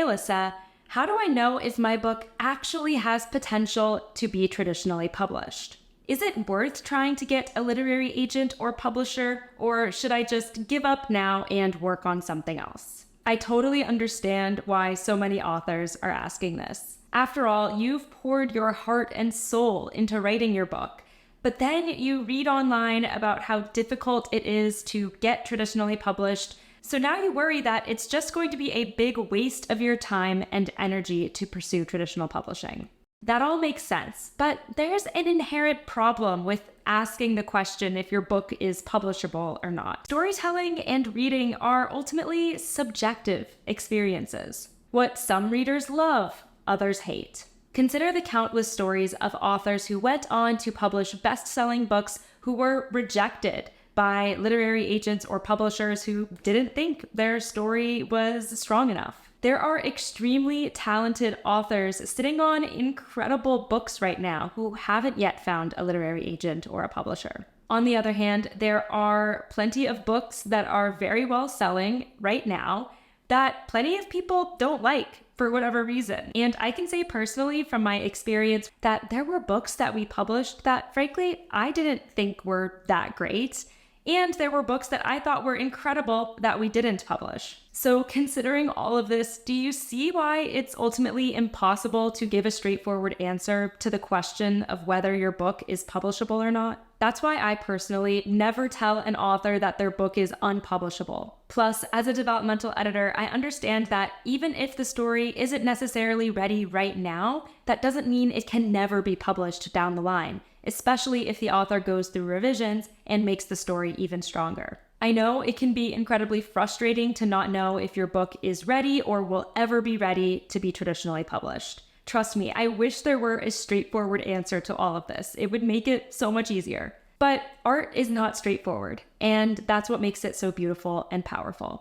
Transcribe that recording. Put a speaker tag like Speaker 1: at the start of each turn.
Speaker 1: Alyssa, how do I know if my book actually has potential to be traditionally published? Is it worth trying to get a literary agent or publisher, or should I just give up now and work on something else? I totally understand why so many authors are asking this. After all, you've poured your heart and soul into writing your book, but then you read online about how difficult it is to get traditionally published, so now you worry that it's just going to be a big waste of your time and energy to pursue traditional publishing. That all makes sense, but there's an inherent problem with asking the question if your book is publishable or not. Storytelling and reading are ultimately subjective experiences. What some readers love, others hate. Consider the countless stories of authors who went on to publish best-selling books who were rejected by literary agents or publishers who didn't think their story was strong enough. There are extremely talented authors sitting on incredible books right now who haven't yet found a literary agent or a publisher. On the other hand, there are plenty of books that are very well selling right now that plenty of people don't like for whatever reason. And I can say personally from my experience that there were books that we published that frankly I didn't think were that great. And there were books that I thought were incredible that we didn't publish. So considering all of this, do you see why it's ultimately impossible to give a straightforward answer to the question of whether your book is publishable or not? That's why I personally never tell an author that their book is unpublishable. Plus, as a developmental editor, I understand that even if the story isn't necessarily ready right now, that doesn't mean it can never be published down the line, especially if the author goes through revisions and makes the story even stronger. I know it can be incredibly frustrating to not know if your book is ready or will ever be ready to be traditionally published. Trust me, I wish there were a straightforward answer to all of this. It would make it so much easier. But art is not straightforward, and that's what makes it so beautiful and powerful.